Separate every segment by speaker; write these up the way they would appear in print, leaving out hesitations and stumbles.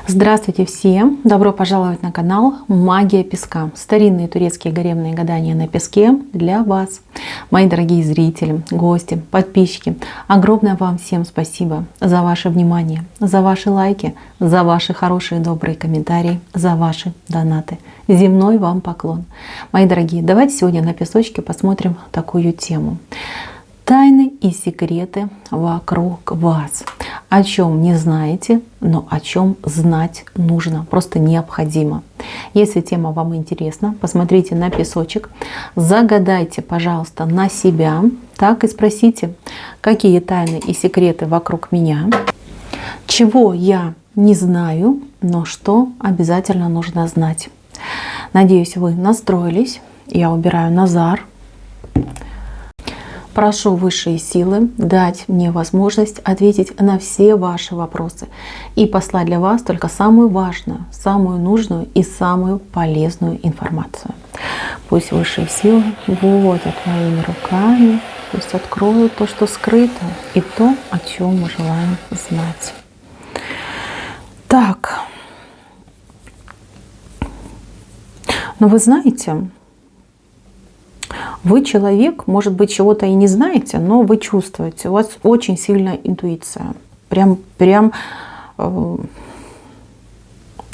Speaker 1: Здравствуйте всем! Добро пожаловать на канал Магия Песка. Старинные турецкие гаремные гадания на песке для вас. Мои дорогие зрители, гости, подписчики, огромное вам всем спасибо за ваше внимание, за ваши лайки, за ваши хорошие добрые комментарии, за ваши донаты. Земной вам поклон. Мои дорогие, давайте сегодня на песочке посмотрим такую тему. Тайны и секреты вокруг вас. О чем не знаете, но о чем знать нужно, просто необходимо. Если тема вам интересна, посмотрите на песочек, загадайте, пожалуйста, на себя, так и спросите, какие тайны и секреты вокруг меня, чего я не знаю, но что обязательно нужно знать. Надеюсь, вы настроились. Я убираю Назар. Прошу высшие силы дать мне возможность ответить на все ваши вопросы и послать для вас только самую важную, самую нужную и самую полезную информацию. Пусть высшие силы вводят моими руками, пусть откроют то, что скрыто, и то, о чем мы желаем знать. Так, но вы знаете, вы человек, может быть, чего-то и не знаете, но вы чувствуете. У вас очень сильная интуиция. Прям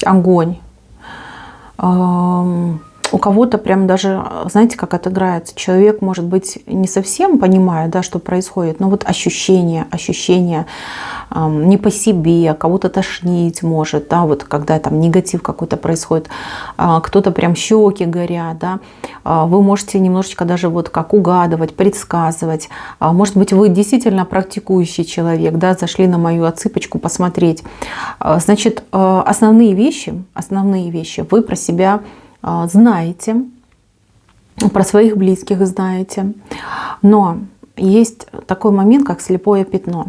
Speaker 1: огонь. У кого-то прям даже, знаете, как отыграется. Человек, может быть, не совсем понимает, да, что происходит, но вот ощущение не по себе, кого-то тошнить может, да, вот когда там негатив какой-то происходит, кто-то прям щеки горят, да, вы можете немножечко даже вот как угадывать, предсказывать. Может быть, вы действительно практикующий человек, да, зашли на мою отсыпочку посмотреть. Значит, основные вещи вы про себя знаете, про своих близких знаете, но есть такой момент, как слепое пятно.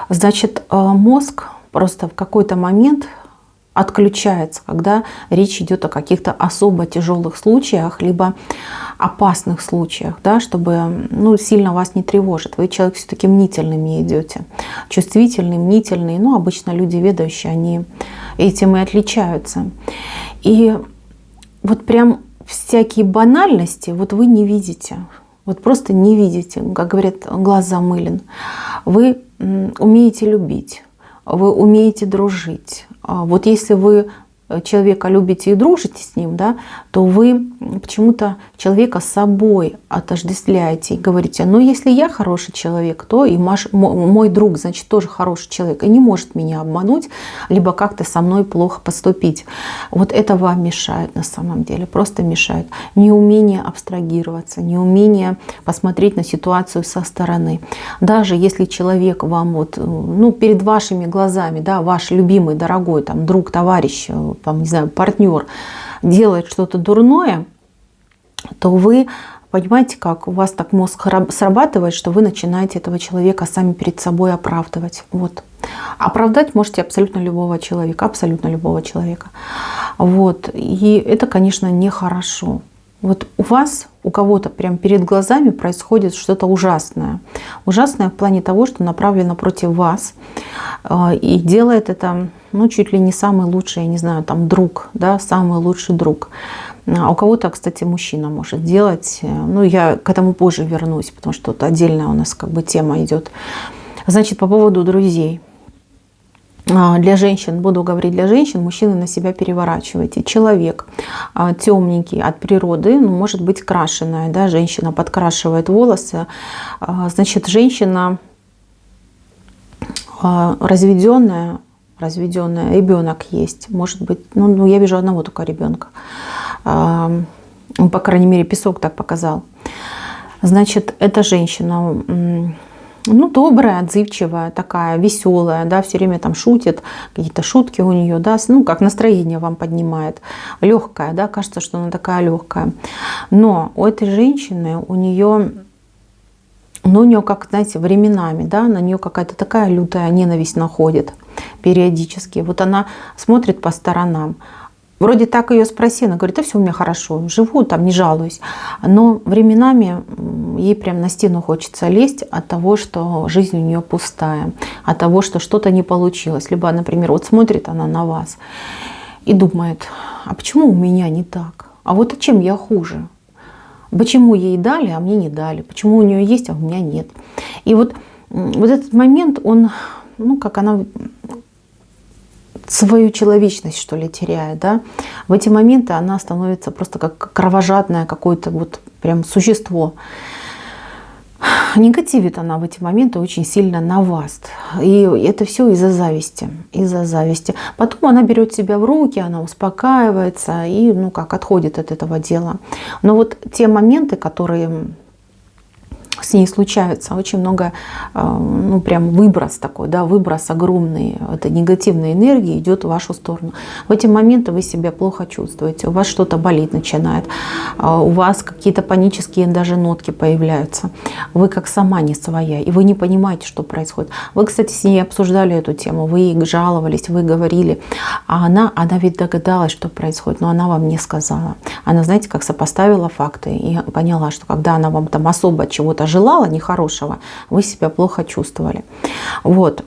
Speaker 1: Значит, мозг просто в какой-то момент отключается, когда речь идет о каких-то особо тяжелых случаях, либо опасных случаях, да, чтобы сильно вас не тревожит. Вы человек все-таки мнительными идете, чувствительный, мнительный. Обычно люди ведающие, они этим и отличаются. И вот прям всякие банальности вот вы не видите. Вот просто не видите. Как говорят, глаз замылен. Вы умеете любить. Вы умеете дружить. Вот если вы человека любите и дружите с ним, да, то вы почему-то человека с собой отождествляете и говорите, если я хороший человек, то и мой друг, значит, тоже хороший человек и не может меня обмануть, либо как-то со мной плохо поступить. Вот это вам мешает на самом деле, просто мешает. Неумение абстрагироваться, неумение посмотреть на ситуацию со стороны. Даже если человек вам перед вашими глазами, да, ваш любимый, дорогой там, друг, товарищ, не знаю, партнер делает что-то дурное, то вы понимаете, как у вас так мозг срабатывает, что вы начинаете этого человека сами перед собой оправдывать. Вот. Оправдать можете абсолютно любого человека, абсолютно любого человека. Вот. И это, конечно, нехорошо. Вот у вас, у кого-то прям перед глазами происходит что-то ужасное. Ужасное в плане того, что направлено против вас. И делает это, чуть ли не самый лучший, я не знаю, там друг, да, самый лучший друг. А у кого-то, кстати, мужчина может делать. Я к этому позже вернусь, потому что тут отдельная у нас тема идет. Значит, по поводу друзей. Для женщин, буду говорить для женщин, мужчины на себя переворачивайте. Человек темненький от природы, может быть крашеная, да, женщина подкрашивает волосы. Значит, женщина разведенная, ребенок есть, может быть, я вижу одного только ребенка. По крайней мере, песок так показал. Значит, эта женщина добрая, отзывчивая, такая веселая, да, все время там шутит, какие-то шутки у нее, да, как настроение вам поднимает, легкая, да, кажется, что она такая легкая. Но у этой женщины, у нее, как, знаете, временами, да, на нее какая-то такая лютая ненависть находит периодически. Вот она смотрит по сторонам, Вроде так ее спроси, она говорит, да все у меня хорошо, живу там, не жалуюсь. Но временами ей прям на стену хочется лезть от того, что жизнь у нее пустая, от того, что что-то не получилось. Либо, например, вот смотрит она на вас и думает, а почему у меня не так? А вот чем я хуже? Почему ей дали, а мне не дали? Почему у нее есть, а у меня нет? И вот этот момент, он, ну, как она свою человечность, что ли, теряет, да? В эти моменты она становится просто как кровожадное какое-то вот прям существо. Негативит она в эти моменты очень сильно на вас. И это все из-за зависти. Из-за зависти. Потом она берет себя в руки, она успокаивается и, ну, как отходит от этого дела. Но вот те моменты, которые с ней случаются, очень много, ну, прям выброс такой, да, выброс огромный этой негативной энергии идет в вашу сторону. В эти моменты вы себя плохо чувствуете, у вас что-то болеть начинает, у вас какие-то панические даже нотки появляются, вы как сама не своя, и вы не понимаете, что происходит. Вы, кстати, с ней обсуждали эту тему, вы ей жаловались, вы говорили, а она ведь догадалась, что происходит, но она вам не сказала. Она, знаете, как сопоставила факты и поняла, что когда она вам там особо чего-то желала нехорошего, вы себя плохо чувствовали. Вот.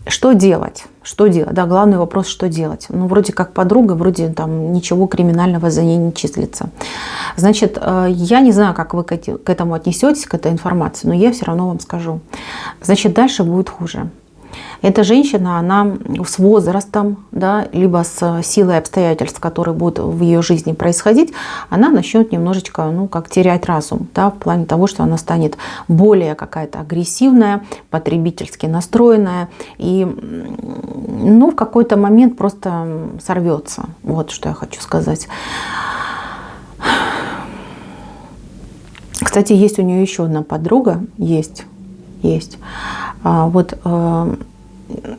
Speaker 1: Что делать? Что делать? Да, главный вопрос, что делать? Ну, вроде как подруга, вроде там ничего криминального за ней не числится. Значит, я не знаю, как вы к этому отнесетесь, к этой информации, но я все равно вам скажу. Значит, дальше будет хуже. Эта женщина, она с возрастом, да, либо с силой обстоятельств, которые будут в ее жизни происходить, она начнет немножечко, ну, как терять разум, да, в плане того, что она станет более какая-то агрессивная, потребительски настроенная и, ну, в какой-то момент просто сорвется. Вот что я хочу сказать. Кстати, есть у нее еще одна подруга, есть. Вот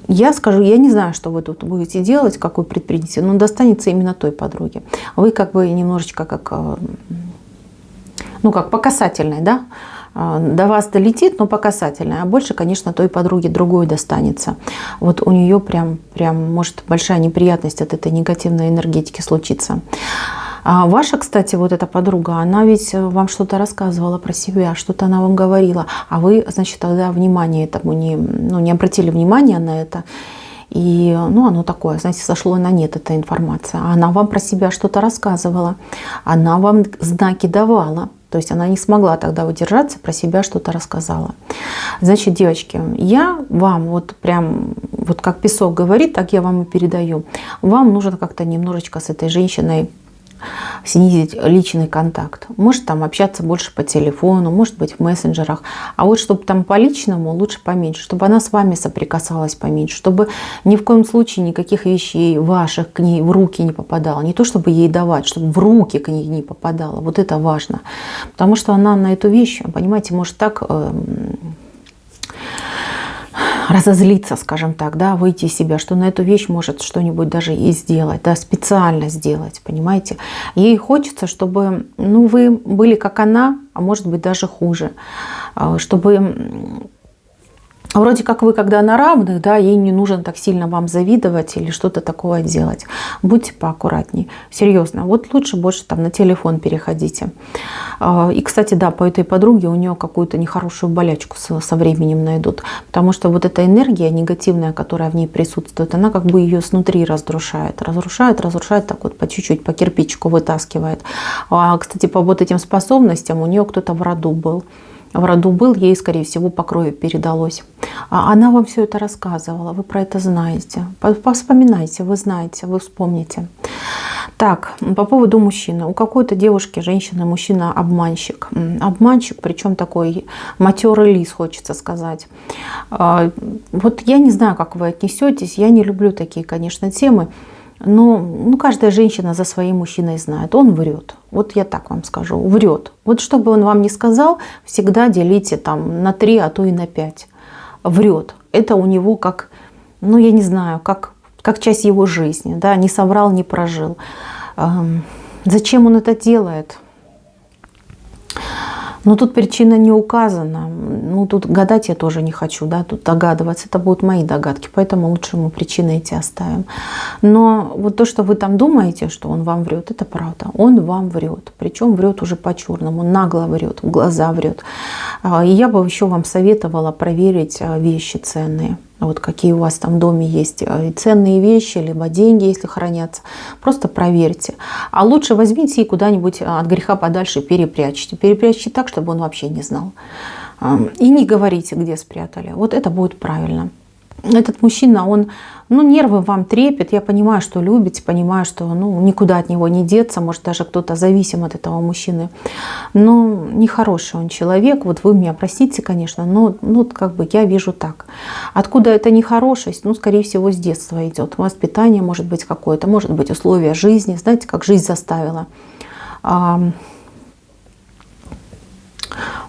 Speaker 1: я скажу, я не знаю, что вы тут будете делать, как вы предпримете, но достанется именно той подруге. Вы как бы немножечко как, ну, как по касательной, да? До вас долетит, но по касательной. А больше, конечно, той подруге другой достанется. Вот у нее прям может большая неприятность от этой негативной энергетики случиться. А ваша, кстати, вот эта подруга, она ведь вам что-то рассказывала про себя, что-то она вам говорила, а вы, значит, тогда внимание этому не обратили внимания на это. И, ну, оно такое, знаете, сошло на нет эта информация. А она вам про себя что-то рассказывала, она вам знаки давала. То есть она не смогла тогда удержаться, про себя что-то рассказала. Значит, девочки, я вам вот прям, вот как песок говорит, так я вам и передаю. Вам нужно как-то немножечко с этой женщиной снизить личный контакт. Может там общаться больше по телефону, может быть в мессенджерах. А вот чтобы там по личному лучше поменьше, чтобы она с вами соприкасалась поменьше, чтобы ни в коем случае никаких вещей ваших к ней в руки не попадало. Не то чтобы ей давать, чтобы в руки к ней не попадало. Вот это важно. Потому что она на эту вещь, понимаете, может так разозлиться, скажем так, да, выйти из себя, что на эту вещь может что-нибудь даже и сделать, да, специально сделать, понимаете. Ей хочется, чтобы, ну, вы были как она, а может быть даже хуже, чтобы вроде как вы, когда на равных, да, ей не нужно так сильно вам завидовать или что-то такое делать. Будьте поаккуратней. Серьезно. Вот лучше больше там на телефон переходите. И, кстати, да, по этой подруге у нее какую-то нехорошую болячку со временем найдут. Потому что вот эта энергия негативная, которая в ней присутствует, она как бы ее снутри разрушает. Разрушает, так вот по чуть-чуть, по кирпичику вытаскивает. Кстати, по вот этим способностям у нее кто-то в роду был. Ей, скорее всего, по крови передалось. Она вам все это рассказывала, вы про это знаете. Вспоминайте, вы знаете, вы вспомните. Так, по поводу мужчины. У какой-то девушки, женщины, мужчина обманщик. Обманщик, причем такой матерый лис, хочется сказать. Вот я не знаю, как вы отнесетесь. Я не люблю такие, конечно, темы. Но каждая женщина за своим мужчиной знает. Он врет. Вот я так вам скажу. Врет. Вот что бы он вам ни сказал, всегда делите там на 3, а то и на 5. Врет. Это у него как, ну я не знаю, как часть его жизни. Да? Не соврал, не прожил. Зачем он это делает? Но тут причина не указана. Ну, тут гадать я тоже не хочу, да, тут догадываться. Это будут мои догадки, поэтому лучше мы причины эти оставим. Но вот то, что вы там думаете, что он вам врет, это правда. Он вам врет. Причем врет уже по-черному, нагло врет, в глаза врет. И я бы еще вам советовала проверить вещи ценные. Вот какие у вас там в доме есть ценные вещи, либо деньги, если хранятся. Просто проверьте. А лучше возьмите и куда-нибудь от греха подальше перепрячьте. Перепрячьте так, чтобы он вообще не знал. И не говорите, где спрятали. Вот это будет правильно. Этот мужчина, он, ну, нервы вам трепет. Я понимаю, что любите, понимаю, что, ну, никуда от него не деться. Может, даже кто-то зависим от этого мужчины. Но нехороший он человек. Вот вы меня простите, конечно, но ну, как бы я вижу так. Откуда эта нехорошесть? Ну, скорее всего, с детства идет. Воспитание может быть какое-то, может быть, условия жизни. Знаете, как жизнь заставила.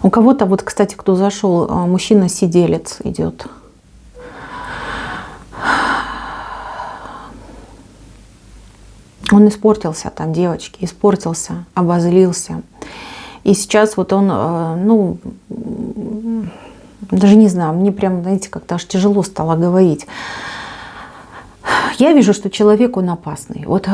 Speaker 1: У кого-то, вот, кстати, кто зашел, мужчина-сиделец идет. Он испортился там, девочки, испортился, обозлился. И сейчас вот он, ну, даже не знаю, мне прям, знаете, как-то аж тяжело стало говорить. Я вижу, что человек, он опасный. Вот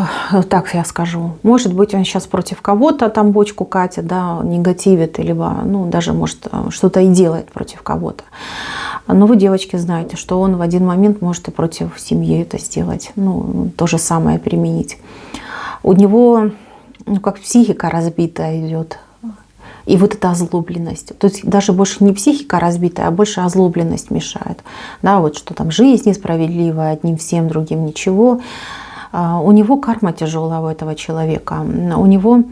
Speaker 1: так я скажу. Может быть, он сейчас против кого-то там бочку катит, да, негативит, либо, ну, даже, может, что-то и делает против кого-то. Но вы, девочки, знаете, что он в один момент может и против семьи это сделать. Ну, то же самое применить. У него, ну, как психика разбитая идет. И вот эта озлобленность. То есть даже больше не психика разбитая, а больше озлобленность мешает. Да, вот что там жизнь несправедливая, одним всем, другим ничего. У него карма тяжелая у этого человека. У него,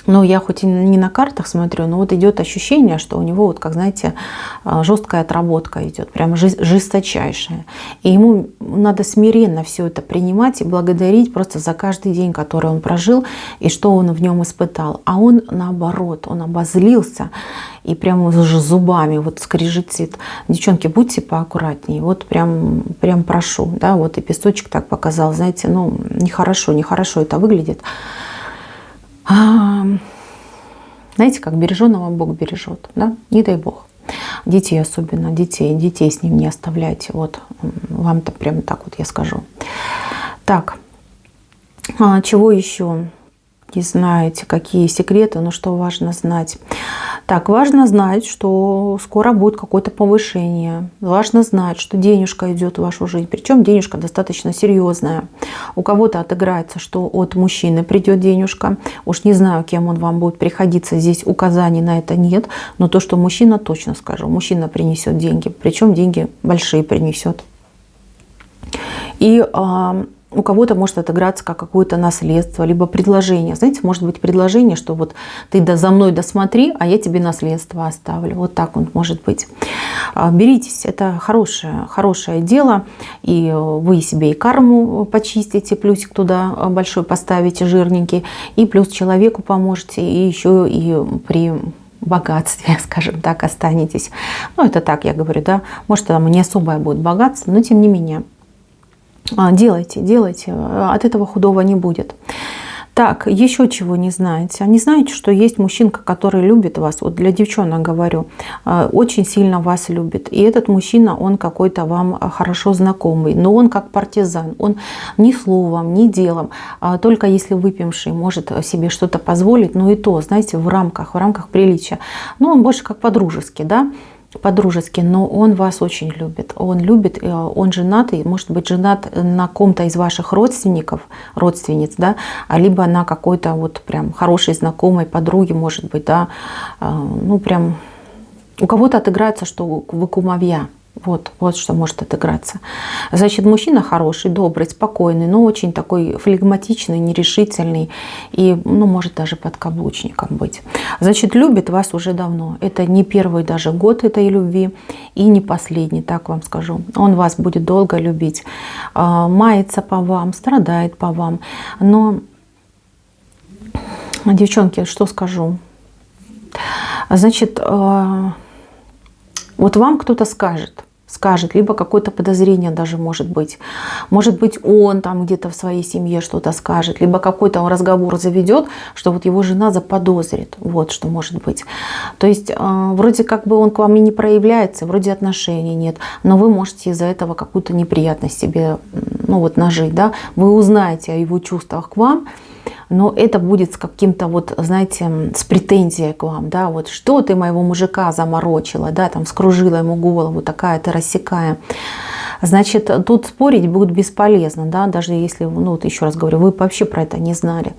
Speaker 1: ну, я хоть и не на картах смотрю, но вот идет ощущение, что у него, вот, как знаете, жесткая отработка идет, прям жесточайшая. И ему надо смиренно все это принимать и благодарить просто за каждый день, который он прожил и что он в нем испытал. А он наоборот, он обозлился и прямо уже зубами вот скрежетит. Девчонки, будьте поаккуратнее, вот прям прошу, да, вот и песочек так показал, знаете, ну, нехорошо это выглядит. Знаете, как береженого Бог бережет, да? Не дай Бог. Детей особенно, детей с ним не оставляйте. Вот вам-то прямо так вот я скажу. Так, чего еще не знаете, какие секреты, но что важно знать? Так, важно знать, что скоро будет какое-то повышение. Важно знать, что денежка идет в вашу жизнь. Причем денежка достаточно серьезная. У кого-то отыграется, что от мужчины придет денежка. Уж не знаю, кем он вам будет приходиться. Здесь указаний на это нет. Но то, что мужчина, точно скажу. Мужчина принесет деньги. Причем деньги большие принесет. И у кого-то может отыграться как какое-то наследство, либо предложение. Знаете, может быть предложение, что вот ты за мной досмотри, а я тебе наследство оставлю. Вот так он может быть. Беритесь, это хорошее дело. И вы себе и карму почистите, плюсик туда большой поставите, жирненький. И плюс человеку поможете, и еще и при богатстве, скажем так, останетесь. Ну, это так я говорю, да. Может, там не особое будет богатство, но тем не менее. Делайте, от этого худого не будет. Так, еще чего не знаете? Не знаете, что есть мужчинка, который любит вас? Вот для девчонок говорю, очень сильно вас любит. И этот мужчина, он какой-то вам хорошо знакомый, но он как партизан. Он ни словом, ни делом, только если выпивший может себе что-то позволить, но и то, знаете, в рамках приличия. Но он больше как по-дружески, да? По-дружески, но он вас очень любит. Он любит, он женатый, может быть женат на ком-то из ваших родственниц, да, либо на какой-то вот прям хорошей знакомой подруге, может быть, да, ну прям у кого-то отыграется, что вы кумовья. Вот что может отыграться. Значит, мужчина хороший, добрый, спокойный, но очень такой флегматичный, нерешительный и, ну, может даже подкаблучником быть. Значит, любит вас уже давно. Это не первый даже год этой любви и не последний, так вам скажу. Он вас будет долго любить, мается по вам, страдает по вам. Но, девчонки, что скажу? Значит, вот вам кто-то скажет, скажет, либо какое-то подозрение даже может быть. Может быть, он там где-то в своей семье что-то скажет, либо какой-то он разговор заведет, что вот его жена заподозрит. Вот что может быть. То есть вроде как бы он к вам и не проявляется, вроде отношений нет, но вы можете из-за этого какую-то неприятность себе, ну вот, нажить, да. Вы узнаете о его чувствах к вам, но это будет с каким-то вот, знаете, с претензией к вам, да, вот что ты моего мужика заморочила, да, там скружила ему голову, такая ты рассекая. Значит, тут спорить будет бесполезно, да, даже если, ну вот еще раз говорю, вы вообще про это не знали.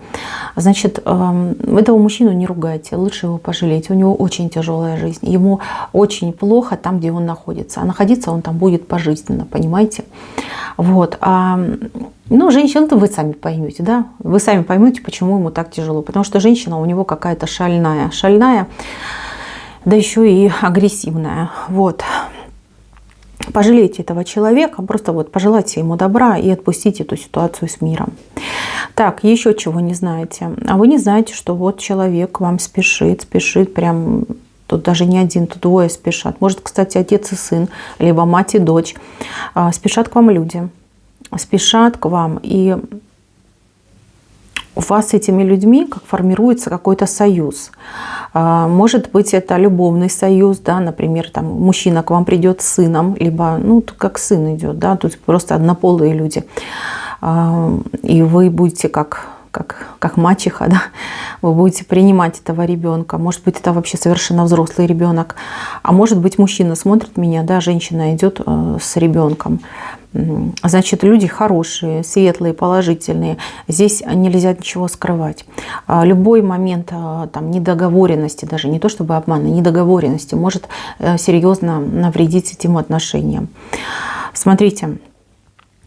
Speaker 1: Значит, этого мужчину не ругайте, лучше его пожалейте, у него очень тяжелая жизнь, ему очень плохо там, где он находится, а находиться он там будет пожизненно, понимаете? Вот, ну, женщина-то вы сами поймете, да, вы сами поймете, почему ему так тяжело, потому что женщина у него какая-то шальная, да еще и агрессивная, вот. Пожалейте этого человека, просто вот пожелайте ему добра и отпустите эту ситуацию с миром. Так, еще чего не знаете. А вы не знаете, что вот человек к вам спешит прям, тут даже не один, тут двое спешат. Может, кстати, отец и сын, либо мать и дочь. Спешат к вам люди, спешат к вам, и у вас с этими людьми как формируется какой-то союз. Может быть, это любовный союз, да, например, там мужчина к вам придет с сыном, либо, ну, как сын идет, да, тут просто однополые люди. И вы будете как мачеха, да, вы будете принимать этого ребенка. Может быть, это вообще совершенно взрослый ребенок. А может быть, мужчина смотрит меня, да, женщина идет с ребенком. Значит, люди хорошие, светлые, положительные. Здесь нельзя ничего скрывать. Любой момент там, недоговоренности, даже не то чтобы обмана, недоговоренности может серьезно навредить этим отношениям. Смотрите.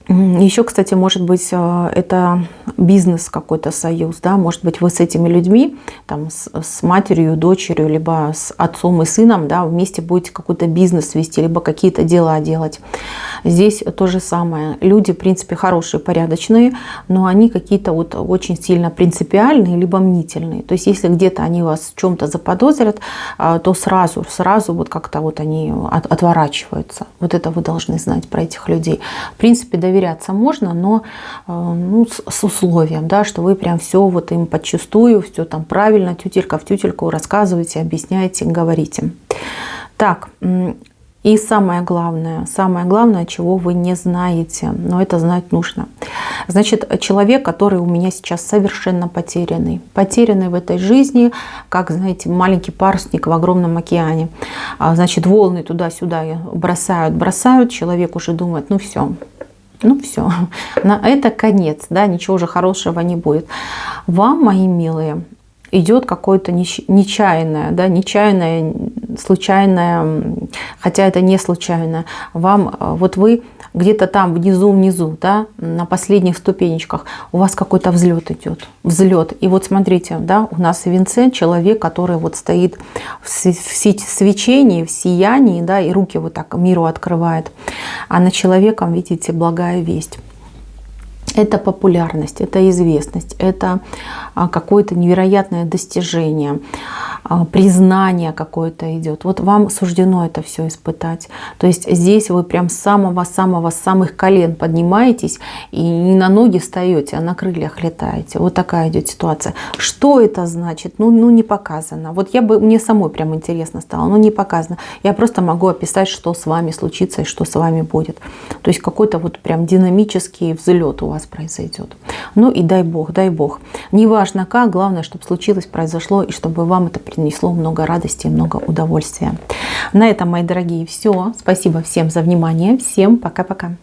Speaker 1: Еще, кстати, может быть, это бизнес какой-то союз, да, может быть, вы с этими людьми, там, с матерью, дочерью, либо с отцом и сыном, да, вместе будете какой-то бизнес вести, либо какие-то дела делать. Здесь то же самое. Люди, в принципе, хорошие, порядочные, но они какие-то вот очень сильно принципиальные, либо мнительные. То есть, если где-то они вас в чем-то заподозрят, то сразу вот как-то вот они отворачиваются. Вот это вы должны знать про этих людей. В принципе, доверяться можно, но ну, с условием, да, что вы прям все вот им подчистую, все там правильно, тютелька в тютельку рассказываете, объясняете, говорите. Так, и самое главное, чего вы не знаете, но это знать нужно. Значит, человек, который у меня сейчас совершенно потерянный в этой жизни, как, знаете, маленький парусник в огромном океане. Значит, волны туда-сюда бросают, человек уже думает, ну все, на это конец, да, ничего уже хорошего не будет. Вам, мои милые, идет какое-то нечаянное, случайное, хотя это не случайно. Вам, вот вы где-то там внизу, да, на последних ступенечках, у вас какой-то взлет идет. И вот смотрите, да, у нас в венце человек, который вот стоит в свечении, в сиянии, да, и руки вот так миру открывает. А над человеком, видите, благая весть. Это популярность, это известность, это какое-то невероятное достижение, признание какое-то идет. Вот вам суждено это все испытать. То есть здесь вы прям с самых колен поднимаетесь и не на ноги встаете, а на крыльях летаете. Вот такая идет ситуация. Что это значит? Ну не показано. Вот мне самой прям интересно стало, но не показано. Я просто могу описать, что с вами случится и что с вами будет. То есть какой-то вот прям динамический взлет у вас произойдет. Ну и дай Бог. Неважно как, главное, чтобы случилось, произошло, и чтобы вам это принесло много радости и много удовольствия. На этом, мои дорогие, все. Спасибо всем за внимание. Всем пока-пока.